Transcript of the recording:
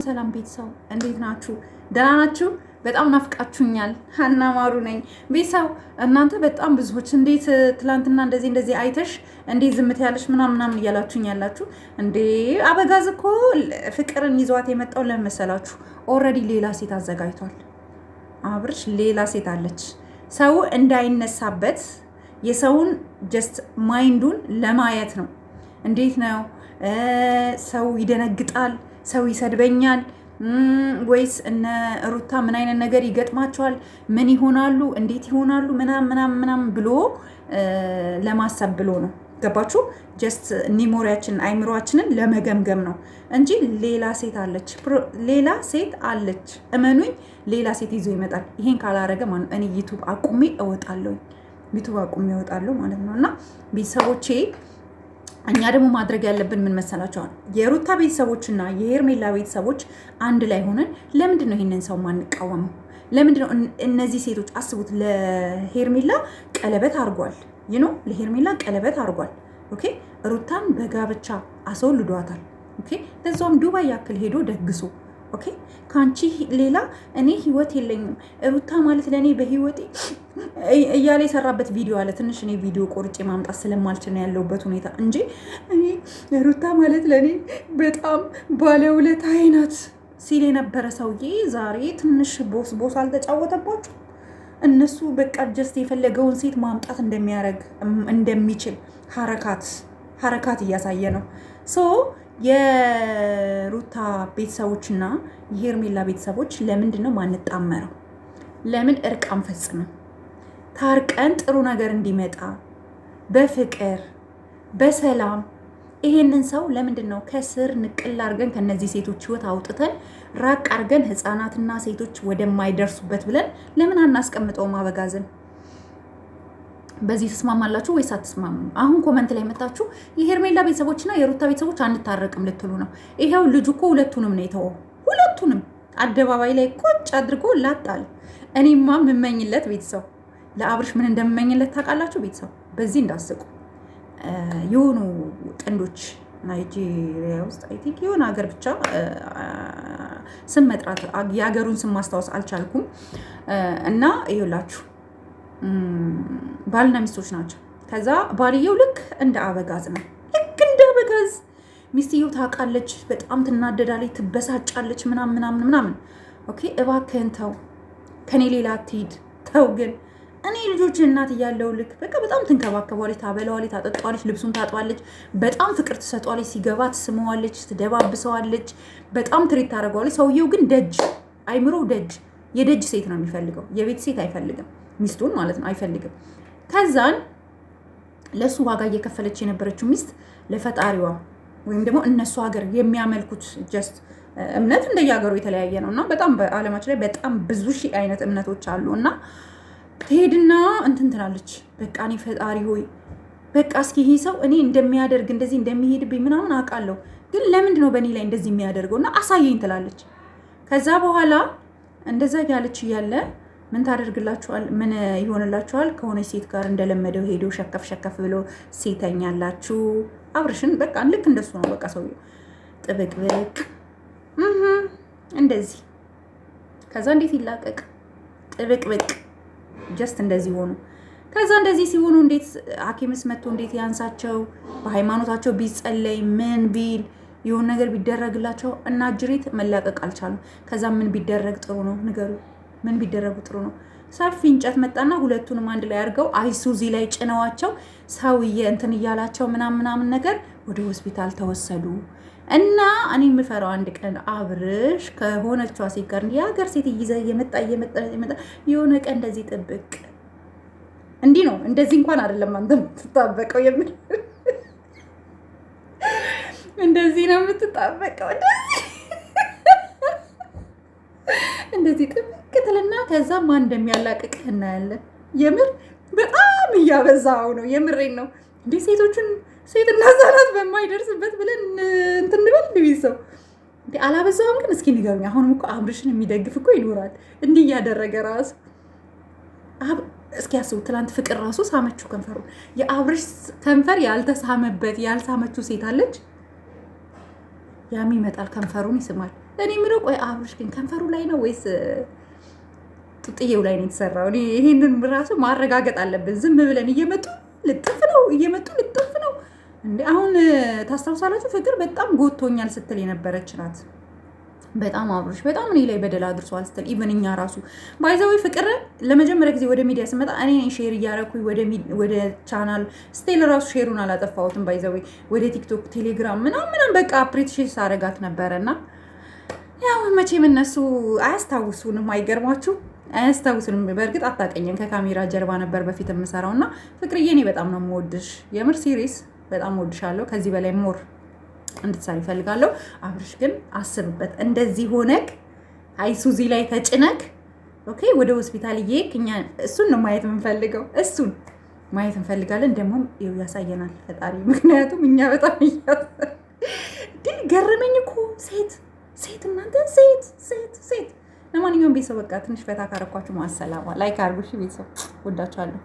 ሰላም ቤተሰብ እንዴት ናችሁ? ደህና ናችሁ? በጣም ናፍቃችሁኛል። ሀና ማሩ ነኝ። ቤተሰብ እናንተ በጣም ብዙዎች እንዴት ትላንትና እንደዚህ አይተሽ እንዴት ዝምት ያለሽ ምናምን እያላችሁኝ ያላችሁ እንዴ አበጋዝ እኮ ፍቅርን ይዟት የመጣው ለመሰላችሁ ኦልሬዲ ሌላ ሴት አዘጋጅቷል። አብርሽ ሌላ ሴት አለች። ሰው እንዳይነሳበት የሰውን ጀስት ማይንዱን ለማየት ነው። እንዴት ነው ሰው ይደነግጣል፣ ሰው ይሰድበኛል ወይስ እነ ሩታ ምን አይነት ነገር ይገጥማቸዋል፣ ምን ይሆናሉ፣ እንዴት ይሆናሉ ምናምን ብሎ ለማሰብ ብሎ ነው። ገባችሁ? ጀስት ኒሞሪያችንን አይምሮአችንን ለመገምገም ነው እንጂ ሌላ ሴት አለች። እመኑኝ፣ ሌላ ሴት ይዞ ይመጣል። ይሄን ካላረገ ማለት እኔ ዩቱብ አቁሜ እወጣለሁ ማለት ነው። እና ቤተሰቦቼ እኛ ደግሞ ማድረግ ያለብን ምን መሰላችኋል? የሩታ ቤተሰቦችና የሄርሜላ ቤተሰቦች አንድ ላይ ሆነን ለምንድን ነው ይሄንን ሰው ማንቃወመው? ለምንድን ነው እነዚህ ሴቶች አስቡት፣ ለሄርሜላ ቀለበት አድርጓል። ለሄርሜላ ቀለበት አድርጓል። ኦኬ፣ ሩታን በጋብቻ አስወልዷታል። ኦኬ፣ ለዛውም ዱባይ ያክል ሄዶ ደግሶ ኦኬ፣ ካንቺ ሌላ እኔ ህይወት የለኝም፣ ሩታ ማለት ለእኔ በህይወቴ እያለ የሰራበት ቪዲዮ አለ። ትንሽ እኔ ቪዲዮ ቆርጬ ማምጣት ስለማልችል ነው ያለሁበት ሁኔታ እንጂ እኔ ሩታ ማለት ለእኔ በጣም ባለውለታዬ ናት ሲል የነበረ ሰውዬ ዛሬ ትንሽ ቦስ አልተጫወተባችሁ? እነሱ በቃ ጀስት የፈለገውን ሴት ማምጣት እንደሚችል ሀረካት እያሳየ ነው። የሩታ ቤተሰቦችና የሄርሜላ ቤተሰቦች ለምንድን ነው ማንጣመረው? ለምን እርቅ አንፈጽምም? ታርቀን ጥሩ ነገር እንዲመጣ በፍቅር በሰላም ይሄንን ሰው ለምንድን ነው ከስር ንቅል አድርገን ከነዚህ ሴቶች ህይወት አውጥተን ራቅ አድርገን ህፃናትና ሴቶች ወደማይደርሱበት ብለን ለምን አናስቀምጠውም? አበጋዝን በዚህ ተስማማላችሁ ወይስ አትስማሙ? አሁን ኮመንት ላይ መጣችሁ የሄርሜላ ቤተሰቦችና የሩታ ቤተሰቦች አንታረቅም ልትሉ ነው። ይሄው ልጁ እኮ ሁለቱንም ነው የተወው። ሁለቱንም አደባባይ ላይ ቁጭ አድርጎ ላጣል። እኔማ የምመኝለት ቤተሰብ ለአብርሽ ምን እንደምመኝለት ታውቃላችሁ? ቤተሰብ በዚህ እንዳስቁ የሆኑ ጥንዶች ናይጄሪያ ውስጥ አይ ቲንክ የሆነ ሀገር ብቻ ስም መጥራት የሀገሩን ስም ማስታወስ አልቻልኩም። እና ይኸውላችሁ ባልና ሚስቶች ናቸው። ከዛ ባልየው ልክ እንደ አበጋዝ ነው። ልክ እንደ አበጋዝ ሚስትየው ታውቃለች፣ በጣም ትናደዳለች፣ ትበሳጫለች ምናምን። ኦኬ እባክህን ተው፣ ከኔ ሌላ አትሂድ፣ ተው። ግን እኔ ልጆች እናት እያለው ልክ በቃ በጣም ትንከባከቧለች፣ ታበላዋለች፣ ታጠጣዋለች፣ ልብሱን ታጥባለች፣ በጣም ፍቅር ትሰጧለች፣ ሲገባ ትስመዋለች፣ ትደባብሰዋለች፣ በጣም ትሪት ታደርገዋለች። ሰውየው ግን አይምሮው የደጅ ሴት ነው የሚፈልገው፣ የቤት ሴት አይፈልግም። ሚስቱን ማለት ነው አይፈልግም። ከዛን ለሱ ዋጋ እየከፈለች የነበረችው ሚስት ለፈጣሪዋ ወይም ደግሞ እነሱ ሀገር የሚያመልኩት ጀስት እምነት እንደየሀገሩ የተለያየ ነው እና በጣም በዓለማችን ላይ በጣም ብዙ ሺህ አይነት እምነቶች አሉ እና ትሄድና እንትን ትላለች። በቃ እኔ ፈጣሪ ሆይ በቃ እስኪ ይሄ ሰው እኔ እንደሚያደርግ እንደዚህ እንደሚሄድብኝ ምናምን አውቃለሁ፣ ግን ለምንድን ነው በእኔ ላይ እንደዚህ የሚያደርገው እና አሳየኝ ትላለች። ከዛ በኋላ እንደዛ ያለች እያለ ምን ታደርግላችኋል? ምን ይሆንላችኋል? ከሆነች ሴት ጋር እንደለመደው ሄዶ ሸከፍ ብሎ ሴተኛላችሁ። አብርሽን በቃ ልክ እንደሱ ነው። በቃ ሰውዬው ጥብቅብቅ እንደዚህ። ከዛ እንዴት ይላቀቅ? ጥብቅብቅ ጀስት እንደዚህ ሆኑ። ከዛ እንደዚህ ሲሆኑ እንዴት ሐኪምስ መጥቶ እንዴት ያንሳቸው? በሃይማኖታቸው ቢጸለይ ምን ቢል የሆነ ነገር ቢደረግላቸው እና ጅሬት መላቀቅ አልቻሉም። ከዛ ምን ቢደረግ ጥሩ ነው ንገሩ? ምን ቢደረጉ ጥሩ ነው? ሰፊ እንጨት መጣና ሁለቱንም አንድ ላይ አድርገው አይሱዚ ላይ ጭነዋቸው ሰውዬ እንትን እያላቸው ምናምን ነገር ወደ ሆስፒታል ተወሰዱ። እና እኔ የምፈራው አንድ ቀን አብርሽ ከሆነችዋ ሴት ጋር የሀገር ሴት እየመጣ የሆነ ቀን እንደዚህ ጥብቅ እንዲህ ነው። እንደዚህ እንኳን አይደለም አንተ የምትጣበቀው፣ የምን እንደዚህ ነው የምትጣበቀው። እንደዚህ ጥብቅ ትልና ከዛ ማን እንደሚያላቅቅህ እናያለን። የምር በጣም እያበዛው ነው። የምሬን ነው። እንዲህ ሴትና ህጻናት በማይደርስበት ብለን እንትን እንበል ሰው እንዲህ አላበዛውም? ግን እስኪ ንገሩኝ። አሁንም እኮ አብርሽን የሚደግፍ እኮ ይኖራል እንዲህ እያደረገ ራሱ። እስኪ ያስቡ፣ ትላንት ፍቅር ራሱ ሳመችው ከንፈሩ። የአብርሽ ከንፈር ያልተሳመበት ያልሳመችው ሴት አለች? ያም ይመጣል ከንፈሩን ይስማል። እኔ የምለው ቆይ አብርሽ ግን ከንፈሩ ላይ ነው ወይስ ጡጥዬው ላይ ነው የተሰራው? ይሄንን ራሱ ማረጋገጥ አለብን። ዝም ብለን እየመጡ ልጥፍ ነው እንዴ። አሁን ታስታውሳላችሁ ፍቅር በጣም ጎቶኛል ስትል የነበረች ናት። በጣም አብርሽ በጣም እኔ ላይ በደል አድርሷል ስትል ኢቨን እኛ ራሱ ባይዘዊ ፍቅር ለመጀመሪያ ጊዜ ወደ ሚዲያ ስመጣ እኔ ሼር እያረኩኝ ወደ ቻናል ስቴል ራሱ ሼሩን አላጠፋሁትም። ባይዘዊ ወደ ቲክቶክ፣ ቴሌግራም ምናምን በቃ አፕሪሼት ሳረጋት ነበረ እና ያው መቼም እነሱ አያስታውሱንም፣ አይገርማችሁ አያስታውሱንም። በእርግጥ አታውቀኝም፣ ከካሜራ ጀርባ ነበር በፊት የምሰራው እና ፍቅርዬ እኔ በጣም ነው የምወድሽ፣ የምር ሲሪስ በጣም ወድሻለሁ። ከዚህ በላይ ሞር እንድትሰሪ ይፈልጋለሁ። አብርሽ ግን አስብበት። እንደዚህ ሆነክ አይሱዚ ላይ ተጭነክ ኦኬ፣ ወደ ሆስፒታል እየሄድክ እኛ እሱን ነው ማየት የምንፈልገው፣ እሱን ማየት እንፈልጋለን። ደግሞ ያሳየናል ፈጣሪ። ምክንያቱም እኛ በጣም ገረመኝ እኮ ሴት እናንተ ሴት። ለማንኛውም ቤተሰብ በቃ ትንሽ ፈታ ካረኳችሁ ማሰላማ ላይክ አርጉ። ቤተሰብ ወዳችኋለሁ።